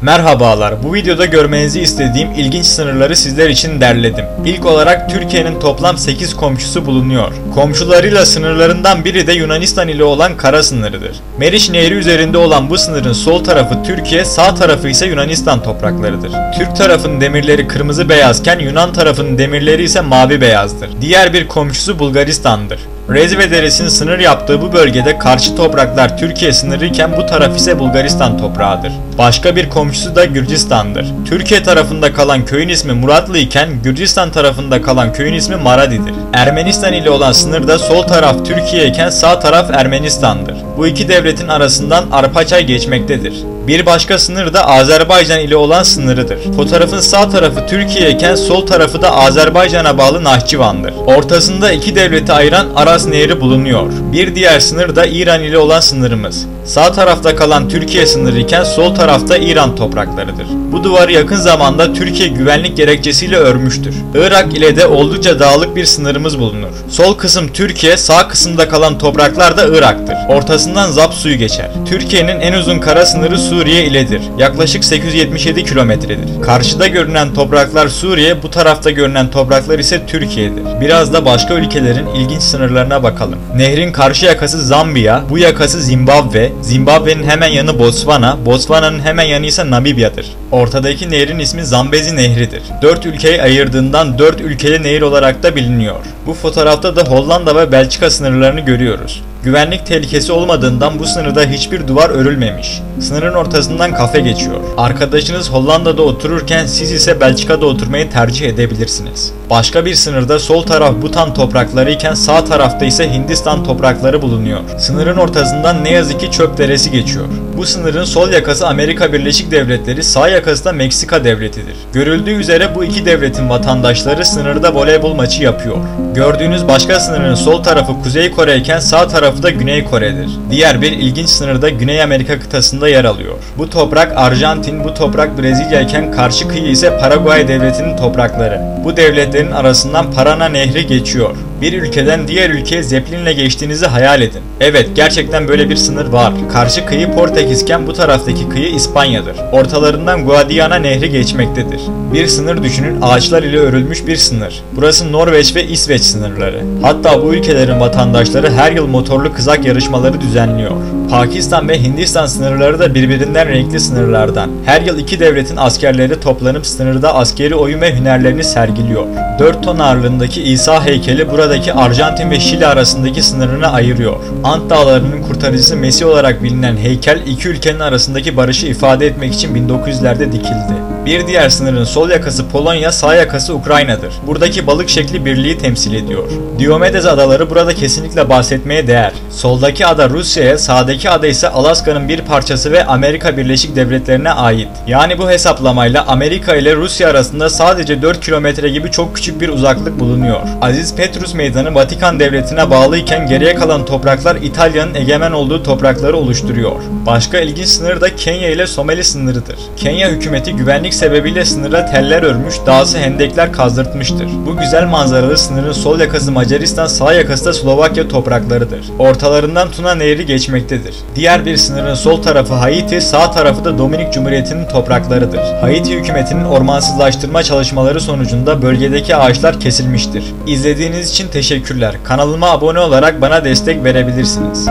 Merhabalar, bu videoda görmenizi istediğim ilginç sınırları sizler için derledim. İlk olarak Türkiye'nin toplam 8 komşusu bulunuyor. Komşularıyla sınırlarından biri de Yunanistan ile olan kara sınırıdır. Meriç Nehri üzerinde olan bu sınırın sol tarafı Türkiye, sağ tarafı ise Yunanistan topraklarıdır. Türk tarafının demirleri kırmızı beyazken Yunan tarafının demirleri ise mavi beyazdır. Diğer bir komşusu Bulgaristan'dır. Rezve Deresi'nin sınır yaptığı bu bölgede karşı topraklar Türkiye sınırı iken bu taraf ise Bulgaristan toprağıdır. Başka bir komşusu da Gürcistan'dır. Türkiye tarafında kalan köyün ismi Muratlı iken Gürcistan tarafında kalan köyün ismi Maradi'dir. Ermenistan ile olan sınırda sol taraf Türkiye iken sağ taraf Ermenistan'dır. Bu iki devletin arasından Arpaçay geçmektedir. Bir başka sınır da Azerbaycan ile olan sınırıdır. Fotoğrafın sağ tarafı Türkiye iken sol tarafı da Azerbaycan'a bağlı Nahçıvan'dır. Ortasında iki devleti ayıran Aras Nehri bulunuyor. Bir diğer sınır da İran ile olan sınırımız. Sağ tarafta kalan Türkiye sınırı iken sol tarafta İran topraklarıdır. Bu duvarı yakın zamanda Türkiye güvenlik gerekçesiyle örmüştür. Irak ile de oldukça dağlık bir sınırımız bulunur. Sol kısım Türkiye, sağ kısımda kalan topraklar da Irak'tır. Ortasından Zap suyu geçer. Türkiye'nin en uzun kara sınırı Suriye iledir. Yaklaşık 877 kilometredir. Karşıda görünen topraklar Suriye, bu tarafta görünen topraklar ise Türkiye'dir. Biraz da başka ülkelerin ilginç sınırlarına bakalım. Nehrin karşı yakası Zambiya, bu yakası Zimbabwe, Zimbabwe'nin hemen yanı Botswana, Botswana'nın hemen yanı ise Namibya'dır. Ortadaki nehrin ismi Zambezi Nehri'dir. 4 ülkeyi ayırdığından 4 ülkeli nehir olarak da biliniyor. Bu fotoğrafta da Hollanda ve Belçika sınırlarını görüyoruz. Güvenlik tehlikesi olmadığından bu sınırda hiçbir duvar örülmemiş. Sınırın ortasından kafe geçiyor. Arkadaşınız Hollanda'da otururken siz ise Belçika'da oturmayı tercih edebilirsiniz. Başka bir sınırda sol taraf Butan toprakları iken sağ tarafta ise Hindistan toprakları bulunuyor. Sınırın ortasından ne yazık ki Çöp Deresi geçiyor. Bu sınırın sol yakası Amerika Birleşik Devletleri, sağ yakası da Meksika Devleti'dir. Görüldüğü üzere bu iki devletin vatandaşları sınırda voleybol maçı yapıyor. Gördüğünüz başka sınırın sol tarafı Kuzey Kore iken sağ tarafı da Güney Kore'dir. Diğer bir ilginç sınır da Güney Amerika kıtasında yer alıyor. Bu toprak Arjantin, bu toprak Brezilya iken karşı kıyı ise Paraguay devletinin toprakları. Bu devletlerin arasından Parana Nehri geçiyor. Bir ülkeden diğer ülkeye zeplinle geçtiğinizi hayal edin. Evet, gerçekten böyle bir sınır var. Karşı kıyı Portekizken bu taraftaki kıyı İspanya'dır. Ortalarından Guadiana Nehri geçmektedir. Bir sınır düşünün, ağaçlar ile örülmüş bir sınır. Burası Norveç ve İsveç sınırları. Hatta bu ülkelerin vatandaşları her yıl motorlu kızak yarışmaları düzenliyor. Pakistan ve Hindistan sınırları da birbirinden renkli sınırlardan. Her yıl iki devletin askerleri toplanıp sınırda askeri oyun ve hünerlerini sergiliyor. 4 ton ağırlığındaki İsa heykeli buradaki Arjantin ve Şili arasındaki sınırını ayırıyor. Ant Dağları'nın kurtarıcısı Messi olarak bilinen heykel iki ülkenin arasındaki barışı ifade etmek için 1900'lerde dikildi. Bir diğer sınırın sol yakası Polonya, sağ yakası Ukrayna'dır. Buradaki balık şekli birliği temsil ediyor. Diomedes adaları burada kesinlikle bahsetmeye değer. Soldaki ada Rusya'ya, sağdaki ada ise Alaska'nın bir parçası ve Amerika Birleşik Devletleri'ne ait. Yani bu hesaplamayla Amerika ile Rusya arasında sadece 4 kilometre gibi çok küçük bir uzaklık bulunuyor. Aziz Petrus Meydanı Vatikan Devleti'ne bağlıyken geriye kalan topraklar İtalya'nın egemen olduğu toprakları oluşturuyor. Başka ilginç sınır da Kenya ile Somali sınırıdır. Kenya hükümeti güvenlik sebebiyle sınıra teller örmüş, dağsı hendekler kazdırtmıştır. Bu güzel manzaralı sınırın sol yakası Macaristan, sağ yakası da Slovakya topraklarıdır. Ortalarından Tuna Nehri geçmektedir. Diğer bir sınırın sol tarafı Haiti, sağ tarafı da Dominik Cumhuriyeti'nin topraklarıdır. Haiti hükümetinin ormansızlaştırma çalışmaları sonucunda bölgedeki ağaçlar kesilmiştir. İzlediğiniz için teşekkürler. Kanalıma abone olarak bana destek verebilirsiniz.